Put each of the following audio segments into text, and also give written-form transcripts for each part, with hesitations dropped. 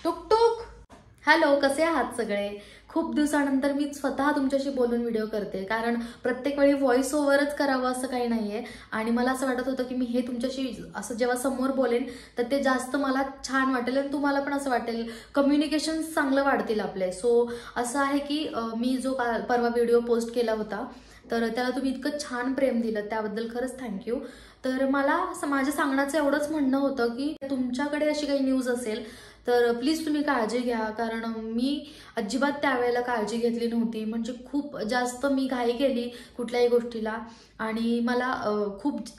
टुक टुक. Hello, कसे आहात सगळे? खूप दिवसानंतर मी स्वतः तुमच्याशी बोलून व्हिडिओ करते, कारण प्रत्येक वेळी व्हॉइस ओव्हरच करावं असं काही नाहीये. आणि मला असं वाटत होतं की मी हे तुमच्याशी असं जेव्हा समोर बोलेन तर ते जास्त मला छान वाटेल आणि तुम्हाला पण असं वाटेल, कम्युनिकेशन चांगलं वाढतील आपले. सो असं आहे की मी जो परवा व्हिडिओ पोस्ट केला होता तर त्याला तुम्ही इतकं छान प्रेम दिलं, त्याबद्दल खरंच थँक्यू. तर मला माझं सांगण्याचं एवढंच म्हणणं होतं की तुमच्याकडे अशी काही न्यूज असेल तर प्लीज तुम्ही काळजी घ्या, कारण मी अजिबात त्यावेळेला काळजी घेतली नव्हती. म्हणजे खूप जास्त मी घाई केली कुठल्याही गोष्टीला आणि मला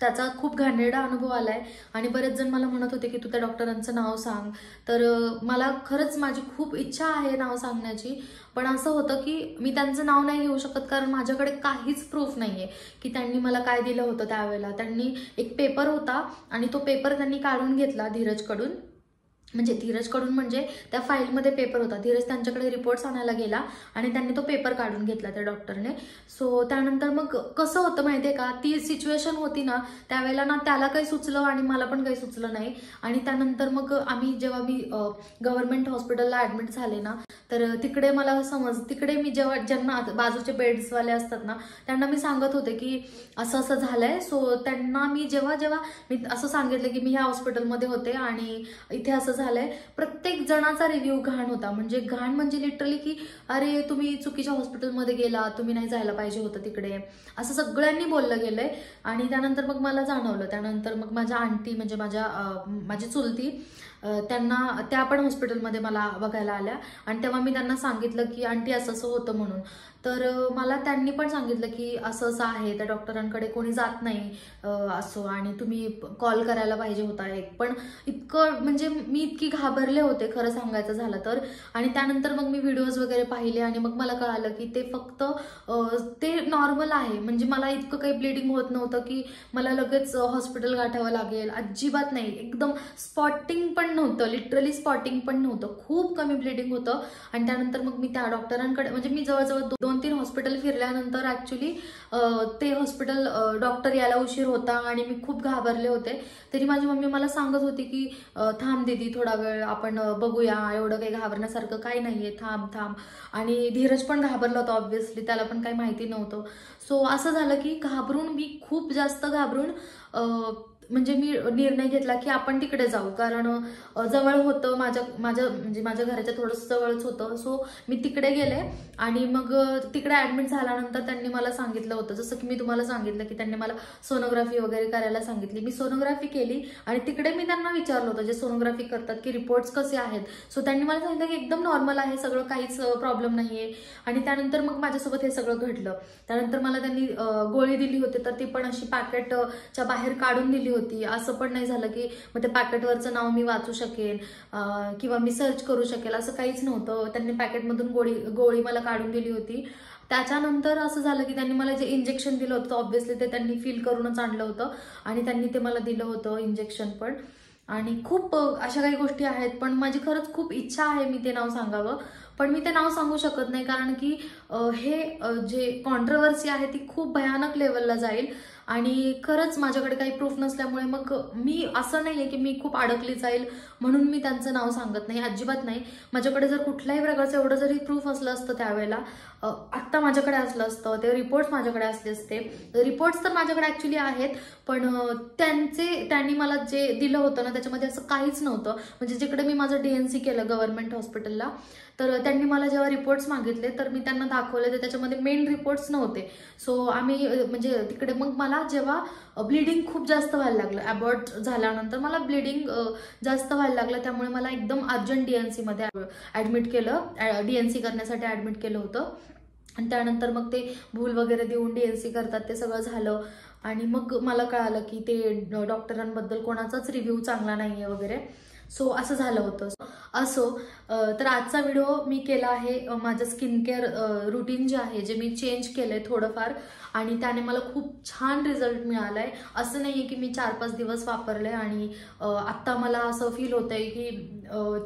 त्याचा खूप घाणेरडा अनुभव आलाय. आणि बरेच जण मला म्हणत होते की तू त्या डॉक्टरांचं नाव सांग, तर मला खरंच माझी खूप इच्छा आहे नाव सांगण्याची. पण असं होतं की मी त्यांचं नाव नाही घेऊ शकत, कारण माझ्याकडे काहीच प्रूफ नाहीये की त्यांनी मला काय दिलं होतं. त्यावेळेला त्यांनी एक पेपर होता आणि तो पेपर त्यांनी काढून घेतला धीरजकडून. म्हणजे त्या फाईलमध्ये पेपर होता. धीरज त्यांच्याकडे रिपोर्ट्स आणायला गेला आणि त्यांनी तो पेपर काढून घेतला त्या डॉक्टरने. सो त्यानंतर मग कसं होतं माहितीये का, ती सिच्युएशन होती ना त्यावेळेला ना त्याला काही सुचलं आणि मला पण काही सुचलं नाही. आणि त्यानंतर मग जेव्हा मी गव्हर्नमेंट हॉस्पिटलला ऍडमिट झाले ना, तर तिकडे मला तिकडे मी ज्यांना बाजूचे बेड्सवाले असतात ना त्यांना मी सांगत होते की असं असं झालंय. सो त्यांना मी जेव्हा मी असं सांगितलं की मी ह्या हॉस्पिटलमध्ये होते आणि इथे असं झालंय, प्रत्येक जणाचा रिव्ह्यू घाण होता. म्हणजे लिटरली की अरे तुम्ही चुकीच्या हॉस्पिटलमध्ये गेला, तुम्ही नाही जायला पाहिजे होतं तिकडे, असं सगळ्यांनी बोललं गेलंय. आणि त्यानंतर मग मला जाणवलं. त्यानंतर मग माझ्या आंटी म्हणजे माझी चुलती त्या पण हॉस्पिटलमध्ये मला बघायला आल्या आणि तेव्हा मी त्यांना सांगितलं की आंटी असं असं होतं म्हणून. तर मला त्यांनी पण सांगितलं की असं असं आहे, त्या डॉक्टरांकडे कोणी जात नाही असो आणि तुम्ही कॉल करायला पाहिजे होता एक. पण इतकं म्हणजे मी इतकी घाबरले होते खरं सांगायचं झालं तर. आणि त्यानंतर मग मी व्हिडिओज वगैरे पाहिले आणि मग मला कळालं की ते फक्त ते नॉर्मल आहे. म्हणजे मला इतकं काही ब्लिडिंग होत नव्हतं की मला लगेच हॉस्पिटल गाठावं लागेल, अजिबात नाही. एकदम स्पॉटिंग पण नव्हतं, लिटरली स्पॉटिंग पण नव्हतं, खूप कमी ब्लिडिंग होतं. आणि त्यानंतर मग मी त्या डॉक्टरांकडे म्हणजे मी जवळजवळ 2-3 हॉस्पिटल फिरल्यानंतर ऍक्च्युली ते हॉस्पिटल डॉक्टर यायला उशीर होता आणि मी खूप घाबरले होते. तरी माझी मम्मी मला सांगत होती की थांब दीदी थोडा वेळ, आपण बघूया, एवढं काही घाबरण्यासारखं काही नाहीये, थांब. आणि धीरज पण घाबरला होता ऑब्व्हियसली, त्याला पण काही माहिती नव्हतं. सो असं झालं की मी खूप जास्त घाबरून म्हणजे मी निर्णय घेतला की आपण तिकडे जाऊ, कारण जवळ होतं माझ्या घराच्या थोडंसं जवळच होतं. सो मी तिकडे गेले आणि मग तिकडे ऍडमिट झाल्यानंतर त्यांनी मला सांगितलं होतं, जसं की मी तुम्हाला सांगितलं की त्यांनी मला सोनोग्राफी वगैरे करायला सांगितली. मी सोनोग्राफी केली आणि तिकडे मी त्यांना विचारलं होतं, जे सोनोग्राफी करतात, की रिपोर्ट्स कसे आहेत. सो त्यांनी मला सांगितलं की एकदम नॉर्मल आहे सगळं, काहीच प्रॉब्लेम नाहीये. आणि त्यानंतर मग माझ्यासोबत हे सगळं घडलं. त्यानंतर मला त्यांनी गोळी दिली होती, तर ती पण अशी पॅकेटच्या बाहेर काढून दिली होती. असं पण नाही झालं की मग त्या पॅकेटवरचं नाव मी वाचू शकेन किंवा मी सर्च करू शकेल, असं काहीच नव्हतं. त्यांनी पॅकेटमधून गोळी मला काढून दिली होती. त्याच्यानंतर असं झालं की त्यांनी मला जे इंजेक्शन दिलं होतं ऑब्व्हियसली ते त्यांनी फील करूनच आणलं होतं आणि त्यांनी ते मला दिलं होतं इंजेक्शन पण. आणि खूप अशा काही गोष्टी आहेत, पण माझी खरंच खूप इच्छा आहे मी ते नाव सांगावं, पण मी ते नाव सांगू शकत नाही, कारण की हे जे कॉन्ट्रोवर्सी आहे ती खूप भयानक लेवलला जाईल. आणि खरंच माझ्याकडे काही प्रूफ नसल्यामुळे मग मी असं नाहीये की मी खूप अडकली जाईल म्हणून मी त्यांचं नाव सांगत नाही, अजिबात नाही. माझ्याकडे जर कुठल्याही प्रकारचं एवढं जरी प्रूफ असलं असतं त्यावेळेला, आत्ता माझ्याकडे असलं असतं, ते रिपोर्ट्स माझ्याकडे असले असते. रिपोर्ट्स तर माझ्याकडे ऍक्च्युली आहेत, पण त्यांनी मला जे दिलं होतं ना त्याच्यामध्ये असं काहीच नव्हतं. म्हणजे जिकडे मी माझं DNC केलं गव्हर्नमेंट हॉस्पिटलला, तर त्यांनी मला जेव्हा रिपोर्ट्स मागितले तर मी त्यांना दाखवले, तर त्याच्यामध्ये मेन रिपोर्ट्स नव्हते. सो आम्ही म्हणजे तिकडे मग मला जेव्हा ब्लिडिंग खूप जास्त व्हायला लागलं, अबॉर्ट झाल्यानंतर मला ब्लिडिंग जास्त व्हायला लागलं, त्यामुळे मला एकदम अर्जंट DNC मध्ये ऍडमिट केलं, DNC करण्यासाठी ऍडमिट केलं होतं. आणि त्यानंतर मग ते भूल वगैरे देऊन DNC करतात, ते सगळं झालं. आणि मग मला कळालं की ते डॉक्टरांबद्दल कोणाचाच रिव्ह्यू चांगला नाहीये वगैरे. सो असं झालं होतं. असो, तर आजचा व्हिडिओ मी केला आहे माझं स्किन केअर रुटीन जे आहे, जे मी चेंज केलंय थोडंफार, आणि त्याने मला खूप छान रिझल्ट मिळालाय. असं नाहीये की मी 4-5 दिवस वापरले आणि आत्ता मला असं फील होतंय की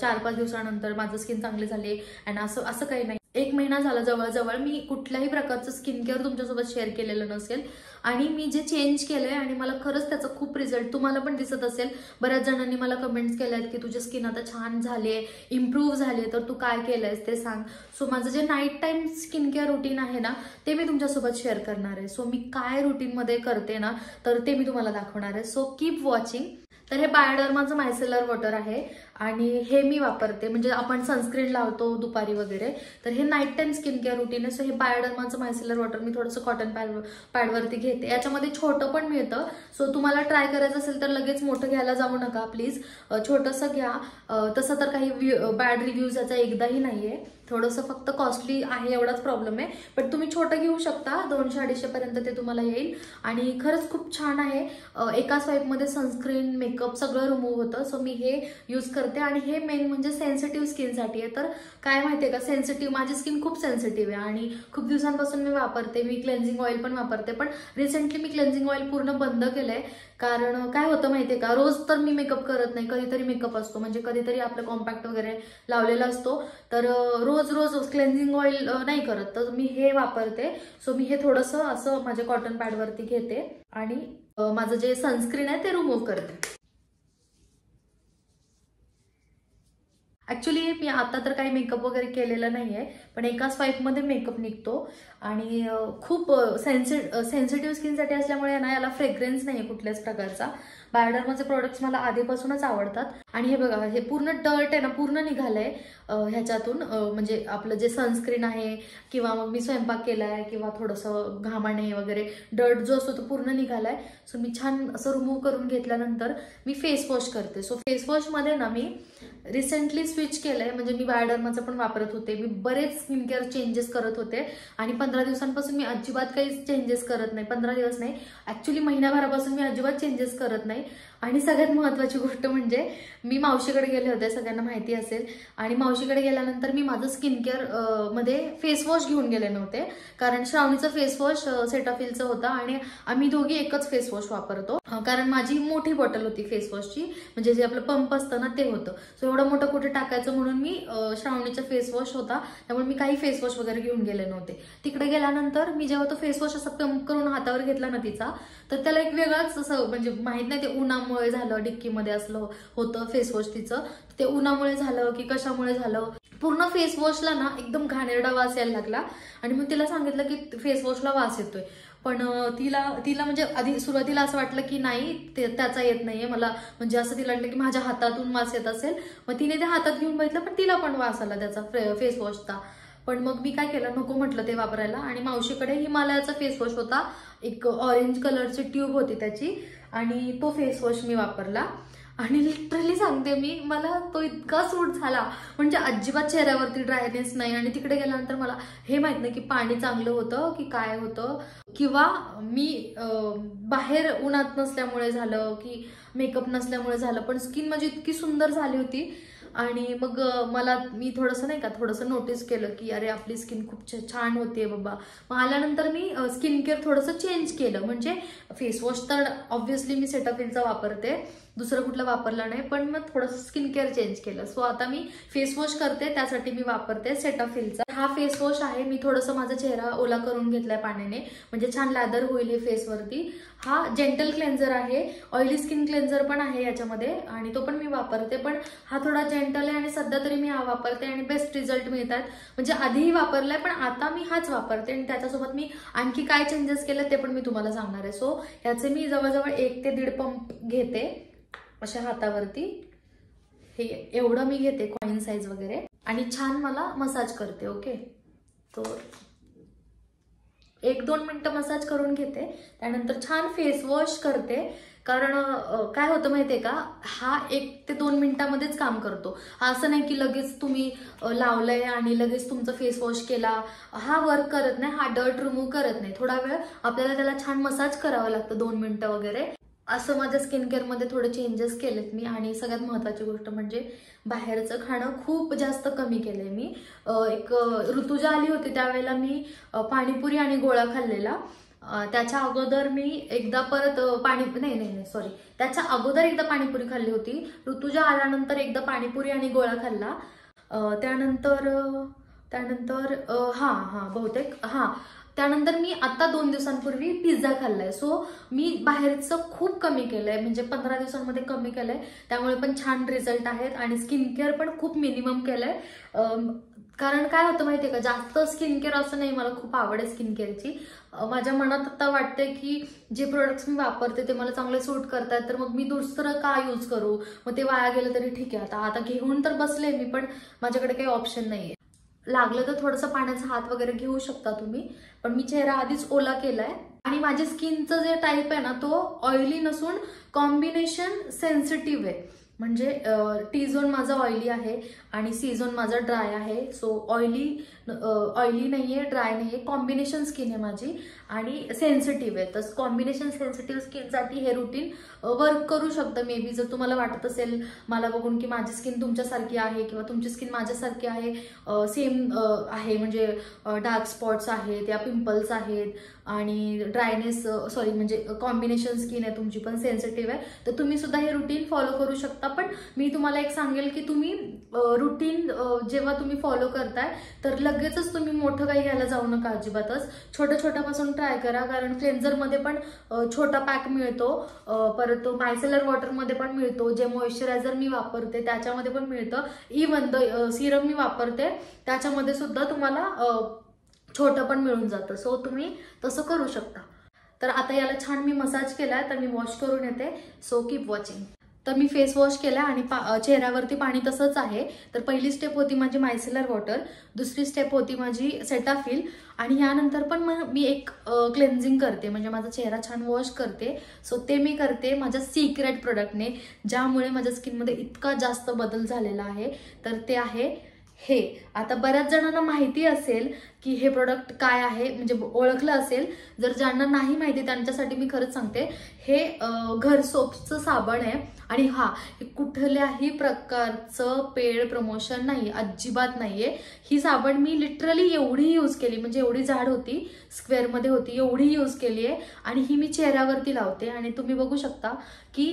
4-5 दिवसानंतर माझं स्किन चांगली झाली आणि असं काही नाही. 1 महिना झाला जवळजवळ मी कुठल्याही प्रकारचं स्किन केअर तुमच्यासोबत शेअर केलेलं नसेल आणि मी जे चेंज केलंय आणि मला खरंच त्याचा खूप रिझल्ट तुम्हाला पण दिसत असेल. बऱ्याच जणांनी मला कमेंट्स केल्या आहेत की तुझी स्किन आता छान झाली आहे, इम्प्रूव्ह झाली आहे, तर तू काय केलंयस ते सांग. सो माझं जे night time skin care routine आहे ना ते मी तुमच्यासोबत शेअर करणार आहे. सो मी काय रुटीनमध्ये करते ना तर ते मी तुम्हाला दाखवणार आहे. So keep watching. तर हे बायोडर्माचं मायसेलर वॉटर आहे आणि हे मी वापरते. म्हणजे आपण सनस्क्रीन लावतो दुपारी वगैरे, तर हे night time skin care routine आहे. सो हे बायोडर्माचं मायसेलर वॉटर मी थोडंसं कॉटन पॅडवरती घेते. याच्यामध्ये छोटं पण मिळतं. सो तुम्हाला ट्राय करायचं असेल तर लगेच मोठं घ्यायला जाऊ नका प्लीज, छोटंसं घ्या. तसं तर काही बॅड रिव्ह्यूज याचा एकदाही नाहीये. थोडंसं फक्त कॉस्टली आहे एवढाच प्रॉब्लेम आहे, पण तुम्ही छोटं घेऊ शकता. 200-250 पर्यंत ते तुम्हाला येईल आणि खरंच खूप छान आहे. एका स्वाईपमध्ये सनस्क्रीन, मेकअप सगळं रिमूव्ह होतं. सो मी हे यूज करते आणि हे मेन म्हणजे सेन्सिटिव्ह स्किनसाठी आहे. तर काय माहितीये का, सेन्सिटिव्ह, माझी स्किन खूप सेन्सिटिव्ह आहे आणि खूप दिवसांपासून मी वापरते. मी क्लेन्झिंग ऑइल पण वापरते, पण रिसेंटली मी क्लेन्झिंग ऑइल पूर्ण बंद केलंय. कारण काय होतं माहितीये का, रोज तर मी मेकअप करत नाही, कधीतरी मेकअप असतो, म्हणजे कधीतरी आपलं कॉम्पॅक्ट वगैरे लावलेला असतो, तर रोज रोज क्लेन्झिंग ऑइल नाही करत. तर मी हे वापरते. सो मी हे थोडंसं असं माझ्या कॉटन पॅडवरती घेते आणि माझं जे सनस्क्रीन आहे ते रिमूव्ह करते. ऍक्च्युली मी आता तर काही मेकअप वगैरे केलेलं नाहीये, पण एका स्वाईपमध्ये मेकअप निघतो आणि खूप सेन्सिटिव्ह स्किनसाठी असल्यामुळे ना याला फ्रेग्रन्स नाहीये कुठल्याच प्रकारचा. बायोडर्माचे प्रोडक्ट्स मला आधीपासूनच आवडतात. आणि हे बघा, हे पूर्ण डर्ट आहे ना पूर्ण निघालंय ह्याच्यातून. म्हणजे आपलं जे सनस्क्रीन आहे किंवा मग मी स्वयंपाक केलाय किंवा थोडंसं घामाणे वगैरे डर्ट जो असतो तो पूर्ण निघालाय. सो मी छान असं रिमूव्ह करून घेतल्यानंतर मी फेस वॉश करते. सो फेस वॉशमध्ये ना मी रिसेंटली स्विच केलंय. म्हणजे मी बायोडर्माचं पण वापरत होते, मी बरेच स्किन केअर चेंजेस करत होते आणि 15 दिवसांपासून मी अजिबात काही चेंजेस करत नाही. 15 दिवस नाही, ऍक्च्युली महिन्याभरापासून मी अजिबात चेंजेस करत नाही. आणि सगळ्यात महत्त्वाची गोष्ट म्हणजे मी मावशीकडे गेले होते, सगळ्यांना माहिती असेल. आणि मावशीकडे गेल्यानंतर मी माझं स्किन केअर मध्ये फेस वॉश घेऊन गेले नव्हते, कारण श्रावणीचं फेस वॉश सेटाफिलचं होतं आणि आम्ही दोघी एकच फेस वॉश वापरतो. कारण माझी मोठी बॉटल होती फेस वॉशची, म्हणजे जे आपलं पंप असतं ना ते होतं. सो एवढं मोठं कुठे टाकायचं म्हणून मी श्रावणीचा फेस वॉश होता त्यामुळे मी काही फेस वॉश वगैरे घेऊन गेले नव्हते. तिकडे गेल्यानंतर मी जेव्हा तो फेस वॉश असं पंप करून हातावर घेतला ना तिचा, तर त्याला एक वेगळाच असं, म्हणजे माहित नाही ते उन्हामुळे झालं, डिक्कीमध्ये असलं होतं फेस वॉश तिचं, ते उन्हामुळे झालं की कशामुळे झालं, पूर्ण फेस वॉशला ना एकदम घाणेरडा वास यायला लागला. आणि मग तिला सांगितलं की फेस वॉशला वास येतोय, पण तिला म्हणजे आधी सुरुवातीला असं वाटलं की नाही त्याचा येत नाहीये मला, म्हणजे असं तिला वाटलं की माझ्या हातातून वास येत असेल. मग तिने ते हातात घेऊन बघितलं, पण तिला पण वास आला त्याचा फेस वॉशचा. पण मग मी काय केलं, नको म्हटलं ते वापरायला. आणि मावशीकडे हिमालयाचा फेस वॉश होता, एक ऑरेंज कलरची ट्यूब होती त्याची, आणि तो फेस वॉश मी वापरला. आणि लिटरली सांगते मी, मला तो इतका सूट झाला, म्हणजे अजिबात चेहऱ्यावरती ड्रायनेस नाही. आणि तिकडे गेल्यानंतर मला हे माहित नाही की पाणी चांगलं होतं की काय होतं, किंवा मी बाहेर उन्हात नसल्यामुळे झालं की मेकअप नसल्यामुळे झालं, पण स्किन माझी इतकी सुंदर झाली होती. आणि मग मी थोडंसं नाही का, थोडंसं नोटीस केलं की अरे आपली स्किन खूप छान होते बाबा. मग आल्यानंतर मी स्किन केअर थोडंसं चेंज केलं. म्हणजे फेस वॉश तर ऑब्व्हियसली मी सेटाफिलचा वापरते, दुसरं कुठलं वापरलं नाही, पण मग थोडंसं स्किन केअर चेंज केलं. सो आता मी फेस वॉश करते, त्यासाठी मी वापरते सेटाफिलचा हा फेस वॉश आहे. मी थोडंसं माझा चेहरा ओला करून घेतलाय पाण्याने, म्हणजे छान लॅदर होईल हे फेसवरती. हा जेंटल क्लेन्झर आहे, ऑइली स्किन क्लेन्झर पण आहे याच्यामध्ये आणि तो पण मी वापरते, पण हा थोडा जेंटल आहे आणि सध्या तरी मी हा वापरते आणि बेस्ट रिझल्ट मिळतात. म्हणजे आधीही वापरलाय, पण आता मी हाच वापरते. आणि त्याच्यासोबत मी आणखी काय चेंजेस केले ते पण मी तुम्हाला सांगणार आहे. सो याचे मी जवळजवळ 1 ते 1.5 पंप घेते अशा हातावरती. हे एवढं मी घेते कॉइन साईज वगैरे, आणि छान मला मसाज करते. ओके, तो 1-2 मिनिटं मसाज करून घेते, त्यानंतर छान फेस वॉश करते. कारण काय होतं माहितीये का, हा 1 ते 2 मिनिटांमध्येच काम करतो. हा असं नाही की लगेच तुम्ही लावलंय आणि लगेच तुमचा फेस वॉश केला, हा वर्क करत नाही. हा डर्ट रिमूव्ह करत नाही, थोडा वेळ आपल्याला त्याला छान मसाज करावं लागतं, 2 मिनिटं वगैरे. असं माझ्या स्किन केअरमध्ये थोडे चेंजेस केलेत मी. आणि सगळ्यात महत्त्वाची गोष्ट म्हणजे बाहेरचं खाणं खूप जास्त कमी केलंय मी. एक ऋतुजा आली होती त्यावेळेला मी पाणीपुरी आणि गोळा खाल्लेला. त्याच्या अगोदर मी एकदा परत त्याच्या अगोदर एकदा पाणीपुरी खाल्ली होती. ऋतुजा आल्यानंतर एकदा पाणीपुरी आणि गोळा खाल्ला. त्यानंतर त्यानंतर बहुतेक त्यानंतर मी आता 2 दिवसांपूर्वी पिझ्झा खाल्लाय. सो मी बाहेरचं खूप कमी केलंय, म्हणजे 15 दिवसांमध्ये कमी केलंय. त्यामुळे पण छान रिझल्ट आहेत. आणि स्किन केअर पण खूप मिनिमम केलंय. कारण काय होतं माहितीये का, जास्त स्किन केअर असं नाही, मला खूप आवड आहे स्किन केअरची. माझ्या मनात आता वाटते की जे प्रोडक्ट्स मी वापरते ते मला चांगले सूट करतात, तर मग मी दुसरं का यूज करू, मग ते वाया गेलं तरी ठीक आहे. आता घेऊन तर बसले मी, पण माझ्याकडे काही ऑप्शन नाहीये. लागलं तर थोडंसं पाण्याचा हात वगैरे घेऊ शकता तुम्ही, पण मी चेहरा आधीच ओला केलाय. आणि माझ्या स्किनचं जे टाईप आहे ना, तो ऑइली नसून कॉम्बिनेशन सेन्सिटिव्ह आहे. म्हणजे टी झोन माझा ऑइली आहे आणि सी झोन माझा ड्राय आहे. सो ऑइली नाहीये, ड्राय नाहीये, कॉम्बिनेशन स्किन आहे माझी आणि सेन्सिटिव्ह आहे. तर कॉम्बिनेशन सेन्सिटिव्ह स्किनसाठी हे रुटीन वर्क करू शकतं मे बी. जर तुम्हाला वाटत असेल मला बघून की माझी स्किन तुमच्यासारखी आहे किंवा तुमची स्किन माझ्यासारखी आहे, सेम आहे, म्हणजे डार्क स्पॉट्स आहेत या पिंपल्स आहेत आणि ड्रायनेस म्हणजे कॉम्बिनेशन स्किन आहे तुमची पण सेन्सिटिव्ह आहे, तर तुम्ही सुद्धा हे रुटीन फॉलो करू शकता. पण मी तुम्हाला एक सांगेल की तुम्ही रुटीन जेव्हा तुम्ही फॉलो करताय तर लगेचच तुम्ही मोठं काही घ्यायला जाऊ नका अजिबातच. छोट्यापासून ट्राय करा. कारण क्लेन्झरमध्ये पण छोटा पॅक मिळतो, परत तो मायसेलर वॉटरमध्ये पण मिळतो, जे मॉइश्चरायझर मी वापरते त्याच्यामध्ये पण मिळतं, इव्हन सिरम मी वापरते त्याच्यामध्ये सुद्धा तुम्हाला छोटं पण मिळून जातं. सो तुम्ही तसं करू शकता. तर आता याला छान मी मसाज केलाय, तर मी वॉश करून येते. So keep watching. तर मी फेस वॉश केला आणि चेहऱ्यावरती पाणी तसंच आहे. तर पहिली स्टेप होती माझी मायसेलर वॉटर, दुसरी स्टेप होती माझी सेटाफिल आणि ह्यानंतर पण मी एक क्लेन्झिंग करते, म्हणजे माझा चेहरा छान वॉश करते. सो ते मी करते माझ्या सिक्रेट प्रोडक्टने, ज्यामुळे माझ्या स्किनमध्ये इतका जास्त बदल झालेला आहे. तर ते आहे हे. आता बऱ्याच जणांना माहिती असेल की हे प्रोडक्ट काय आहे, म्हणजे ओळखलं असेल. जर ज्यांना नाही माहिती त्यांच्यासाठी मी खरंच सांगते, हे घर सोप्सचं साबण आहे. आणि हे कुठल्याही प्रकारचं पेड प्रमोशन नाही, अजिबात नाहीये. ही साबण मी लिटरली एवढी यूज केली, म्हणजे एवढी जाड होती, स्क्वेअरमध्ये होती, एवढी यूज केली आहे. आणि ही मी चेहऱ्यावरती लावते आणि तुम्ही बघू शकता की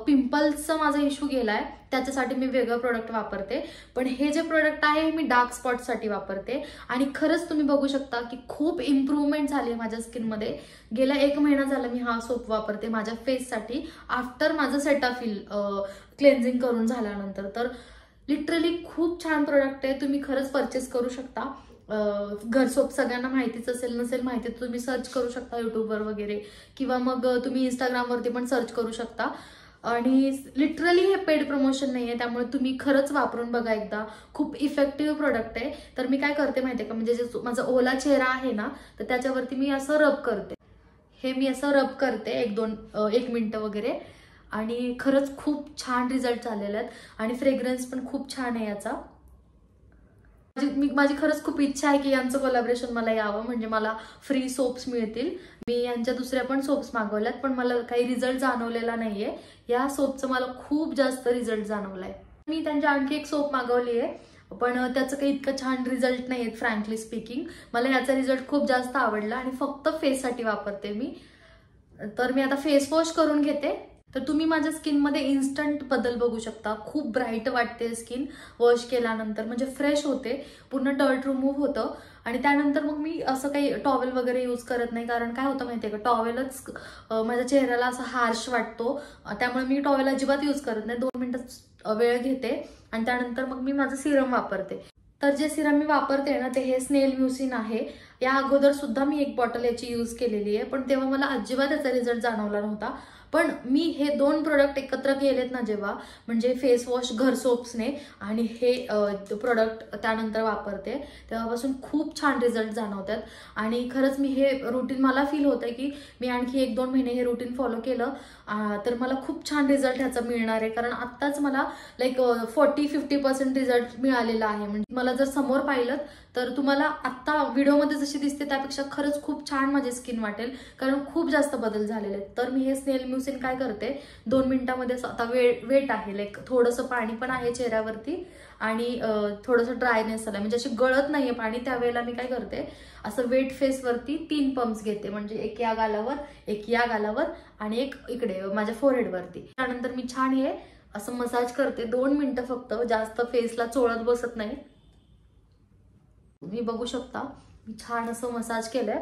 पिंपल्सचा माझा इश्यू गेलाय, त्याच्यासाठी मी वेगळं प्रोडक्ट वापरते. पण हे जे प्रोडक्ट आहे मी डार्क स्पॉटसाठी वापरते आणि खरंच तुम्ही बघू शकता की खूप इम्प्रूव्हमेंट झाली आहे माझ्या स्किनमध्ये. गेला 1 महिना झाला मी हा सोप वापरते माझ्या फेससाठी, आफ्टर माझं सेटाफिल क्लेन्झिंग करून झाल्यानंतर. तर लिटरली खूप छान प्रोडक्ट आहे, तुम्ही खरंच परचेस करू शकता. घर सोप सगळ्यांना माहितीच असेल, नसेल माहिती तर तुम्ही सर्च करू शकता युट्यूबवर वगैरे, किंवा मग तुम्ही इंस्टाग्रामवरती पण सर्च करू शकता. आणि लिटरली हे पेड प्रमोशन नाही आहे, त्यामुळे तुम्ही खरंच वापरून बघा एकदा. खूप इफेक्टिव्ह प्रोडक्ट आहे. तर मी काय करते माहितीये का, म्हणजे जे माझा ओला चेहरा आहे ना, तर त्याच्यावरती मी असं रब करते. हे मी असं रब करते 1 मिनिटं वगैरे, आणि खरंच खूप छान रिझल्ट आलेले आहेत. आणि फ्रेग्रन्स पण खूप छान आहे याचा. माझी खरंच खूप इच्छा आहे की यांचं कोलॅबरेशन मला यावं, म्हणजे मला फ्री सोप्स मिळतील. मी यांच्या दुसऱ्या पण सोप्स मागवल्यात, पण मला काही रिझल्ट जाणवलेला नाहीये. या सोपचं मला खूप जास्त रिझल्ट जाणवलाय. मी त्यांच्या आणखी एक सोप मागवली आहे, पण त्याचं काही इतकं छान रिझल्ट नाही आहेत फ्रँकली स्पीकिंग. मला याचा रिझल्ट खूप जास्त आवडला आणि फक्त फेससाठी वापरते मी. तर मी आता फेस वॉश करून घेते. तर तुम्ही माझ्या स्किनमध्ये इन्स्टंट बदल बघू शकता. खूप ब्राईट वाटते स्किन वॉश केल्यानंतर, म्हणजे फ्रेश होते, पूर्ण डर्ट रिमूव्ह होतं. आणि त्यानंतर मग मी असं काही टॉवेल वगैरे यूज करत नाही, कारण काय होतं माहितीये का, टॉवेलच माझ्या चेहऱ्याला असा हार्श वाटतो, त्यामुळे मी टॉवेल अजिबात यूज करत नाही. 2 मिनिटं वेळ घेते आणि त्यानंतर मग मी माझं सिरम वापरते. तर जे सिरम मी वापरते ना, ते हे स्नेल म्युसिन आहे. या अगोदर सुद्धा मी 1 बॉटल याची यूज केलेली आहे, पण तेव्हा मला अजिबात याचा रिझल्ट जाणवला नव्हता. पण मी हे 2 प्रोडक्ट एकत्र केलेत ना जेव्हा, म्हणजे फेस वॉश घर सोप्सने आणि हे प्रोडक्ट त्यानंतर वापरते, तेव्हापासून खूप छान रिझल्ट जाणवतात. आणि खरंच मी हे रुटीन, मला फील होतंय की मी आणखी 1-2 महिने हे रुटीन फॉलो केलं तर मला खूप छान रिझल्ट ह्याचा मिळणार आहे. कारण आत्ताच मला लाईक 40-50% रिझल्ट मिळालेला आहे. म्हणजे मला जर समोर पाहिलं तर तुम्हाला आत्ता व्हिडिओमध्ये जशी दिसते त्यापेक्षा खरंच खूप छान माझी स्किन वाटेल, कारण खूप जास्त बदल झालेले आहेत. तर मी हे स्नेल म्युसिन काय करते, 2 मिनिटांमध्ये, आता वेट आहे, लाईक थोडंसं पाणी पण आहे चेहऱ्यावरती आणि थोडंसं ड्रायनेस आला, म्हणजे अशी गळत नाहीये पाणी. त्यावेळेला मी काय करते, असं वेट फेसवरती 3 पंप्स घेते, म्हणजे एक या गालावर, एक या गालावर आणि एक इकडे माझ्या फोरहेडवरती. त्यानंतर मी छान हे असं मसाज करते 2 मिनिटं फक्त, जास्त फेसला चोळत बसत नाही. तुम्ही बघू शकता मी छान असं मसाज केलंय,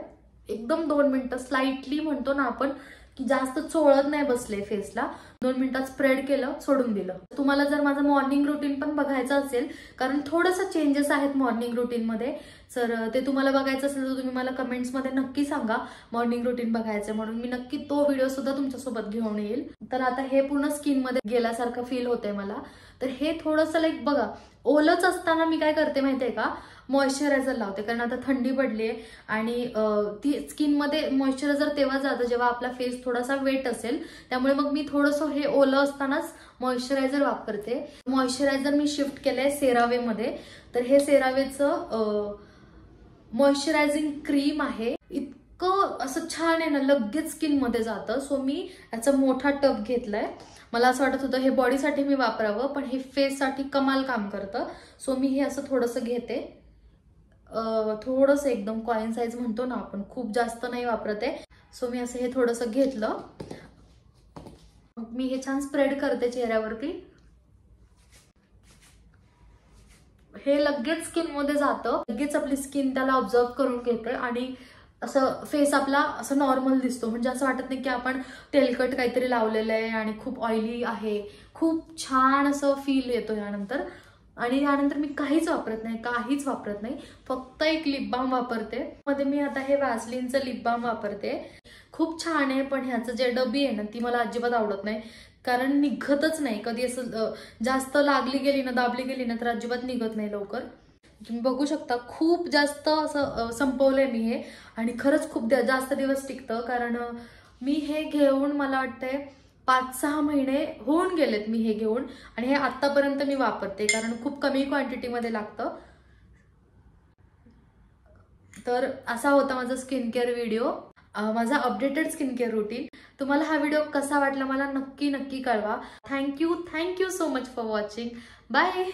एकदम 2 मिनिटं स्लाइटली म्हणतो ना आपण की जास्त चोळत नाही बसले फेसला, 2 मिनिटात स्प्रेड केलं, सोडून दिलं. तुम्हाला जर माझं मॉर्निंग रुटीन पण बघायचं असेल, कारण थोडंसं चेंजेस आहेत मॉर्निंग रुटीनमध्ये, तर ते तुम्हाला बघायचं असेल तर तुम्ही मला कमेंट्समध्ये नक्की सांगा मॉर्निंग रुटीन बघायचं म्हणून, मी नक्की तो व्हिडिओ सुद्धा तुमच्यासोबत घेऊन येईल. तर आता हे पूर्ण स्किनमध्ये गेल्यासारखं फील होतंय मला. तर हे थोडंसं लाईक बघा, ओलच असताना मी काय करते माहितीये का, मॉइश्चरायझर लावते, कारण आता थंडी पडली आहे आणि ती स्किनमध्ये मॉइश्चरायझर तेव्हा जातं जेव्हा आपला फेस थोडासा वेट असेल, त्यामुळे मग मी थोडंसं हे ओलं असतानाच मॉइश्चरायझर वापरते. मॉइश्चरायझर मी शिफ्ट केलंय सेरावेमध्ये. तर हे सेरावेचं मॉइश्चरायझिंग क्रीम आहे, इतकं असं छान आहे ना, लगेच स्किनमध्ये जातं. सो मी याचा मोठा टब घेतलाय. मला असं वाटत होतं हे बॉडीसाठी मी वापरावं, पण हे फेससाठी कमाल काम करतं. सो मी हे असं थोडंसं घेते, थोडंसं एकदम कॉइन साईज म्हणतो ना आपण, खूप जास्त नाही वापरते. सो मी असं हे थोडंसं घेतलं, मी हे छान स्प्रेड करते चेहऱ्यावरती. हे लगेच स्किनमध्ये जातं, लगेच आपली स्किन त्याला ऑब्झर्व करून घेते आणि असं फेस आपला असं नॉर्मल दिसतो. म्हणजे असं वाटत नाही की आपण तेलकट काहीतरी लावलेलं आहे आणि खूप ऑइली आहे. खूप छान असं फील येतो यानंतर. आणि यानंतर मी काहीच वापरत नाही, फक्त एक लिप बाम वापरते. मध्ये मी आता हे वॅसलीनचं लिप बाम वापरते, खूप छान आहे. पण ह्याचं जे डबी आहे ना ती मला अजिबात आवडत नाही, कारण निघतच नाही कधी. असं जास्त लागली गेली ना, दाबली गेली ना तर अजिबात निघत नाही लवकर. तुम्ही बघू शकता खूप जास्त असं संपवलंय मी हे, आणि खरंच खूप जास्त दिवस टिकतं. कारण मी हे घेऊन मला वाटतंय 5-6 महिने होऊन गेलेत मी हे घेऊन, आणि हे आतापर्यंत मी वापरते, कारण खूप कमी क्वांटिटीमध्ये लागतं. तर असा होता माझा स्किन केअर व्हिडिओ, माझा अपडेटेड स्किन केअर रुटीन. तुम्हाला हा व्हिडिओ कसा वाटला मला नक्की कळवा. Thank you so much for watching. Bye.